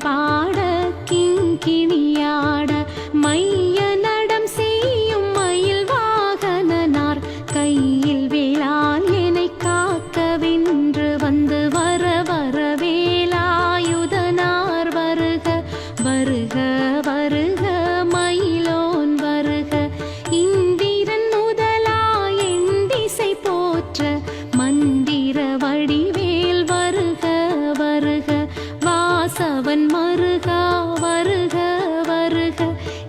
பாட கிங்கிணியாட மைய நடம் செய்யும் மயில் வாகனனார் கையில் வேளால் என்னை காக்க வென்று வந்து வர வர வேலாயுதனார் வருக வருக வருக மயிலோன் வருக இந்திரன் முதலாய் எண்டிசை போற்ற மந்திர வடிவேல் வருக வருக வாசவன் மருகா வருக வருக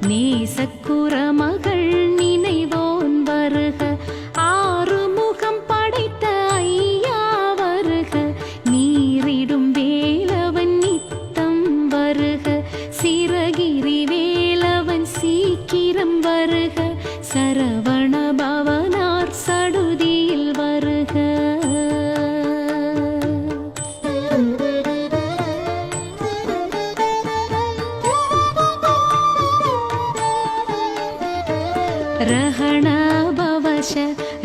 நேசக்குற மகள் நினைவோன் வருக ஆறுமுகம் படைத்த ஐயா வருக நீரிடும் வேலவன் நித்தம் வருக சிறகிரி வேலவன் சீக்கிரம் வருக சரவண பவனார் சடுதியில் வருக ரஹண பவஷ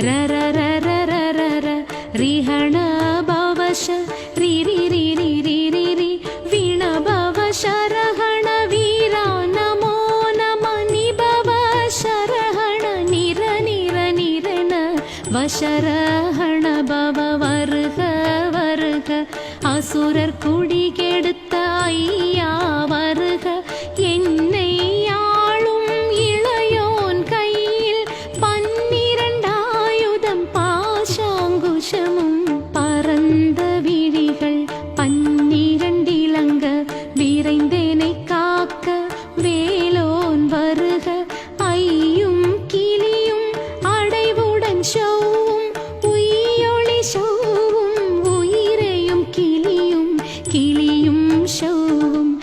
ரர ரர ரர ர ரிஹண பவஷ ரி ரி ரி ரி ரி ரி ரி வீண பவஷ ரஹண வீரா நமோ நம நிபவஷ ரஹண நிர நிர நிரண வஷரஹண பவ வருக வருக அசுரர் குடி கெடுத்த ஐயா வருக என்னை ஆளும் இளையோன் கையில் 12 பாசாங்குஷமும் பரந்த விழிகள் 12 இலங்க விரைந்தேனை காக்க வேலோன் வருக ஐயும் கிளியும் அடைவுடன் ஷௌவும் உயிரொளி ஷௌவும் உயிரையும் கிளியும் கிளியும் ஷௌவும்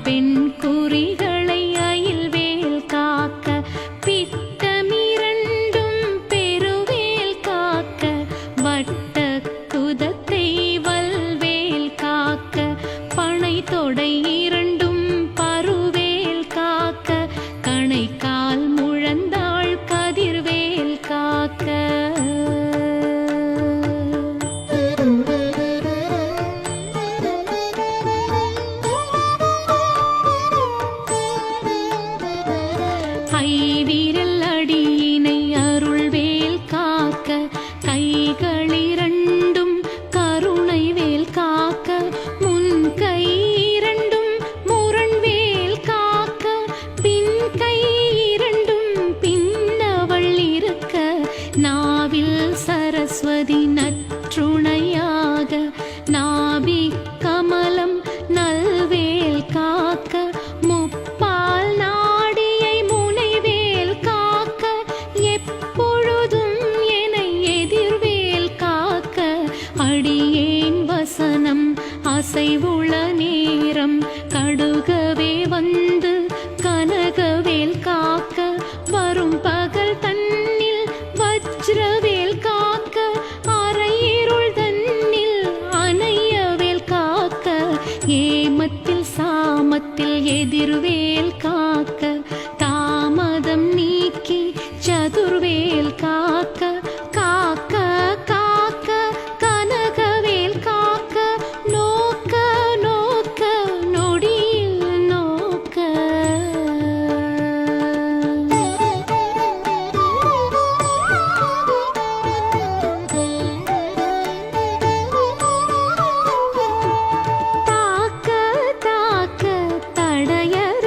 பெண் குறிகளை அயில்வேல் காக்க பிட்டமிரண்டும் பெருவேல் காக்க வட்ட குதத்தை வல்வேல் காக்க பனை தொடை இரண்டும் பருவேல் காக்க கணைக்கால் முழந்தாள் கதிர்வேல் காக்க ஐவிரல் அடியினை அருள்வேல் காக்க கைகளிரண்டும் கருணை வேல் காக்க முன் கை இரண்டும் முரண்வேல் காக்க பின் கை இரண்டும் பின்னவள் இருக்க நாவில் சரஸ்வதி நற்றுணையாக நாபி கமலம் நல்வேல் காக்க முப்பால் நாடியை முனைவேல் காக்க எப்பொழுதும் என்னை எதிர்வேல் காக்க அடியேன் வசனம் அசைவுள நேரம் கடுகவே வந்து கனகவேல் காக்க வரும் பகல் தன்னில் வஜ்ரவேல் காக்க அரையிருள் தன்னில் அணையவேல் காக்க ஏமத்தில் சாமத்தில் எதிர்வேல் காக்க தாமதம் நீக்கி சதுர்வேல் காக்க காக்க காக்க கனகவேல் காக்க நோக்க நோக்க நொடியில் நோக்க தாக்க தாக்க தடையற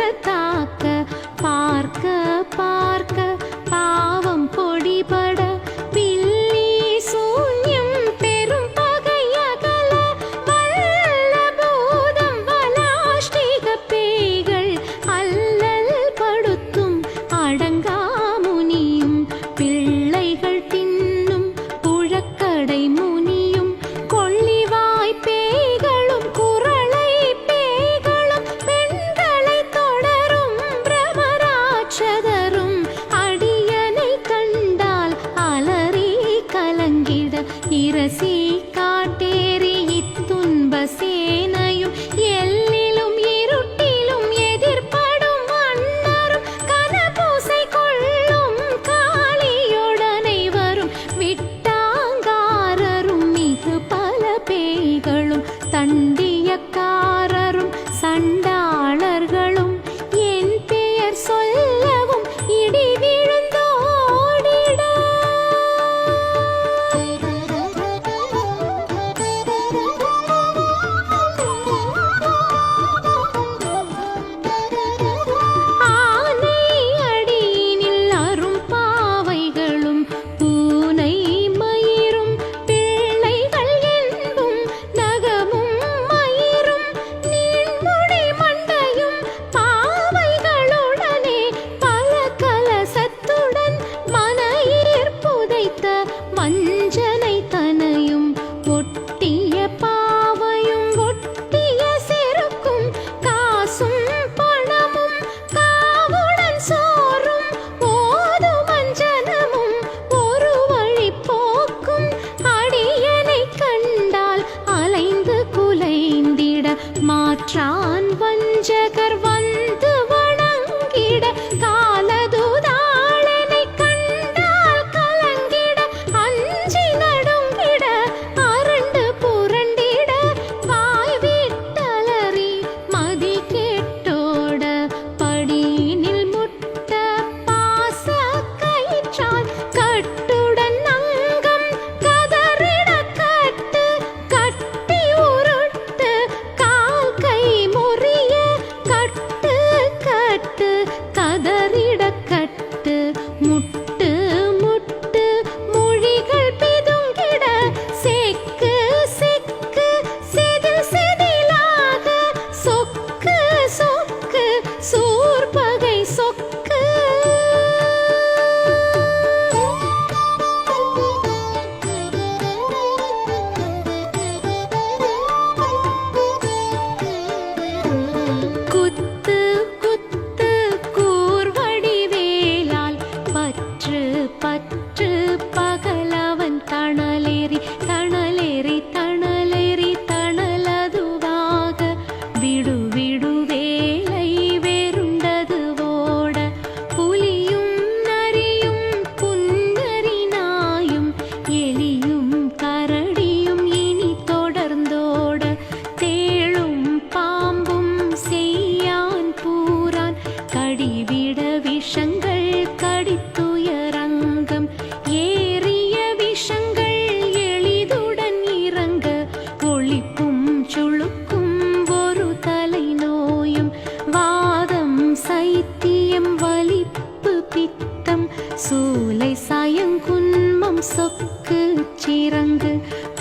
சைத்தியம் வலிப்பு பித்தம் சூலை சாயங்குன்மம் சொக்கு சிறங்கு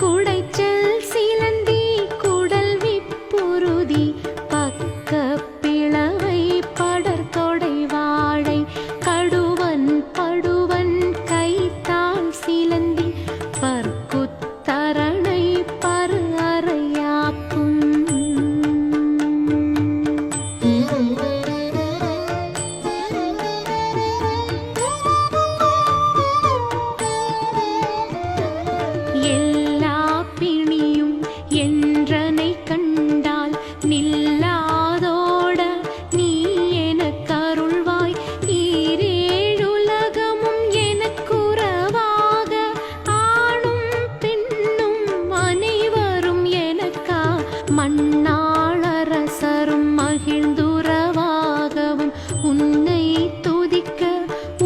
குடைச்சல் சிலந்தி குடல் விப்புருதி பக்க பிளவை படர்கொடை வாழை கடுவன் படுவன் கைத்தாள் சிலந்தி பற்குத்தரணை பரு அறையாக்கும் எல்லா பிணியும் என்றனை கண்டால் நில்லாதோட நீ எனக்கு அருள்வாய் ஈரேழுலகமும் எனக்குறவாக ஆணும் பெண்ணும் அனைவரும் எனக்கா மண்ணாளரசரும் மகிழ்ந்துறவாகவும் உன்னை துதிக்க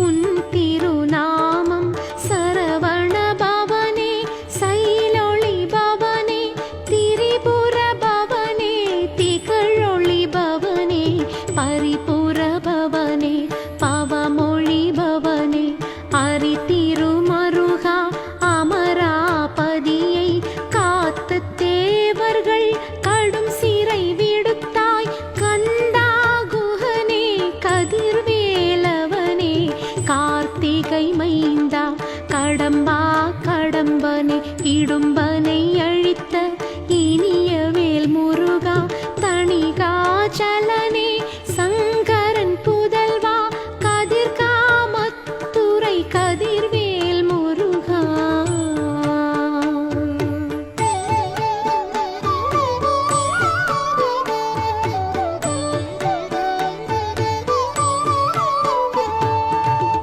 உன் திருநாமம் சரவண பவனே சைலொளி பவனே திரிபுர பவனே திகழொளி பவனே பரிபுர பவனே பவமொழி பவனே அரி திருமருகா அமராபதியை காத்து தேவர்கள் கடும் சிறை விடுத்தாய் கந்தா குஹனே கதிர்வேலவனே கார்த்திகை மைந்தா கடம்பா கடம்பனை இடும்பனை அழித்த இனிய வேல் முருகா தணிகாச்சலனே சங்கரன் புதல்வா கதிர்காமத்துறை கதிர்வேல் முருகா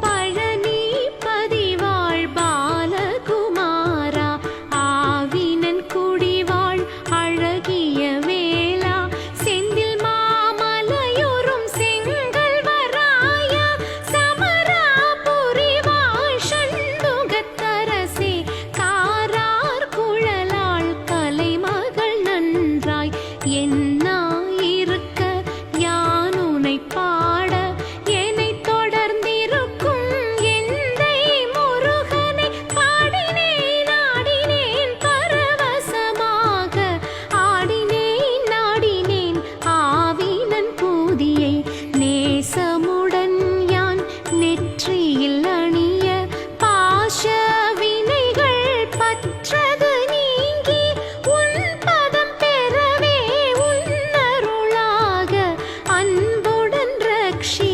பழனி பதிவாழ் பாலகுமாரா ஆவினன் குடிவாழ் அழகிய வேளா செந்தில் மாமலையுறும் செங்கல் வராயா சமராபுரி வாழ் சண்முகத்தரசே காரார் குழலாள் கலைமகள் நன்றாய் என்னாயிருக்க யானுனை பாட என்னை தொடர்ந்திருக்கும் எந்தை முருகனை பாடினேன் ஆடினேன் பரவசமாக ஆடினேன் நாடினேன் ஆவினன் பூதியை நேசமுடன் யான் நெற்றியில் அணிய பாஷ வினைகள் பற்றது நீங்கி உன் பதம் பெறவே உன்னருளாக அன்புடன் ரக்ஷி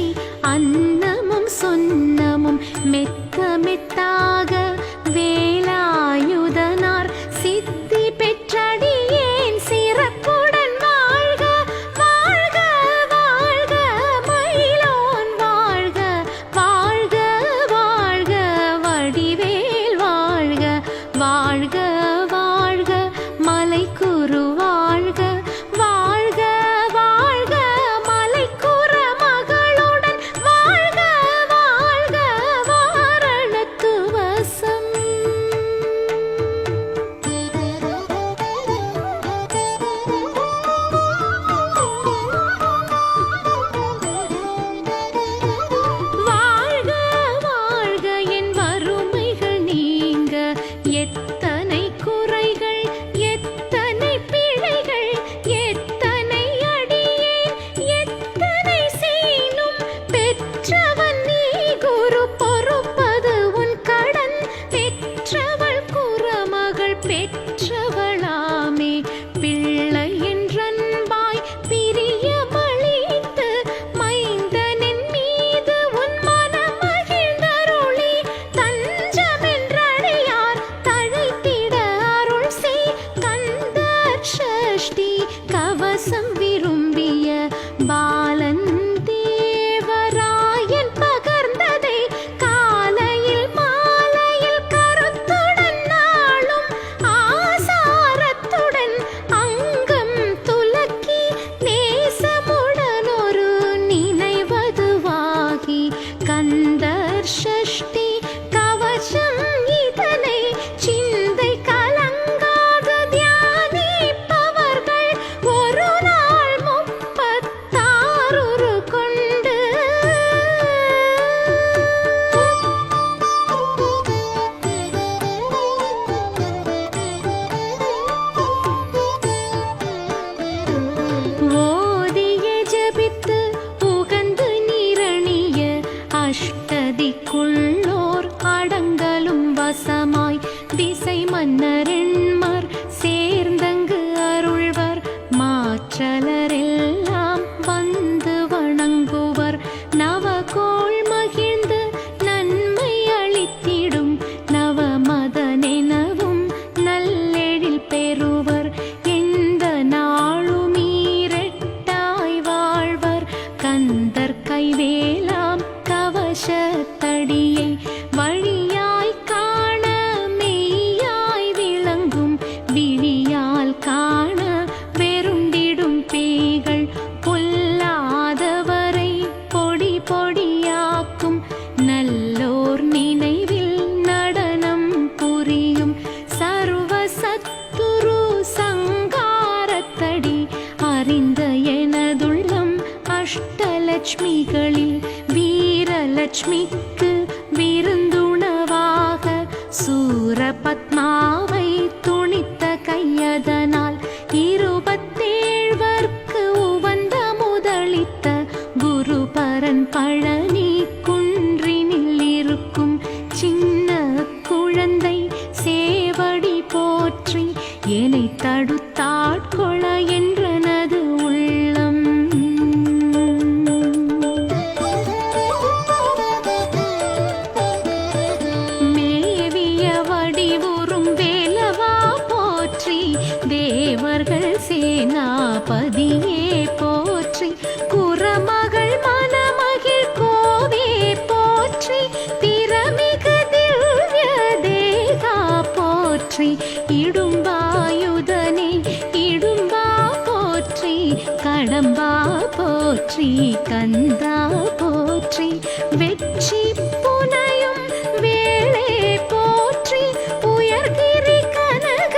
அன்னமும் சொன்னமும் மெத்த மெத்தாக வேலாயுதனார் சித்தி பெற்றடியேன் சிறப்புடன் வாழ்க வாழ்க வாழ்க மயிலோன் வாழ்க வாழ்க வாழ்க வடிவேல் வாழ்க வாழ்க வாழ்க மலைக்குரு வாழ்க வாழ்க வாழ்க மலைக்குற மகளுடன் வாழ்க வாழ்க வாரணத்துவ கந்தர் கைவேலாம் கவசத்தடியை வழியாய் காண மெய்யாய் விளங்கும் விழியால் காண வெருண்டிடும் பேய்கள் பொல்லாதவரை பொடி பொடியாக்கும் நல்லோர் நினைவில் நடனம் புரியும் சர்வ சத்துரு சங்காரத்தடி அறிந்த எனதுள்ளம் அஷ்டலட்சுமிகளில் வீரலட்சுமிக்கு விருந்துணவாக சூரபத்மாவை துணித்த கையதனால் 27 உவந்த முதலித்த குருபரன் பழனி குன்றினில் இருக்கும் சின்ன குழந்தை சேவடி போற்றி என்னை தடுத்தாட்கொள என்றனது உள்ளம். மேவிய வடிவுறும் வேலவா போற்றி தேவர்கள் சேனாபதியே போற்றி குரமகள் மணமகிழ் கோவே போற்றி திறமிகு திவ்ய தேகா போற்றி இடும்பாயுதனே இடும்பா போற்றி கடம்பா போற்றி கந்தா போற்றி வெற்றி புனையும் வேளே போற்றி உயர்கிரி கனக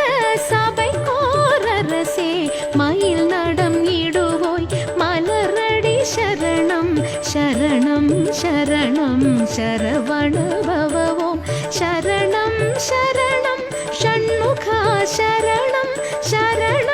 சபை கோரரசே மயில் நடம் இடுவோய் மலரடி சரணம் சரணம் சரணம் சரவண பவவோம் சரணம் சரணம் ஷண்முகா சரணம் சரணம்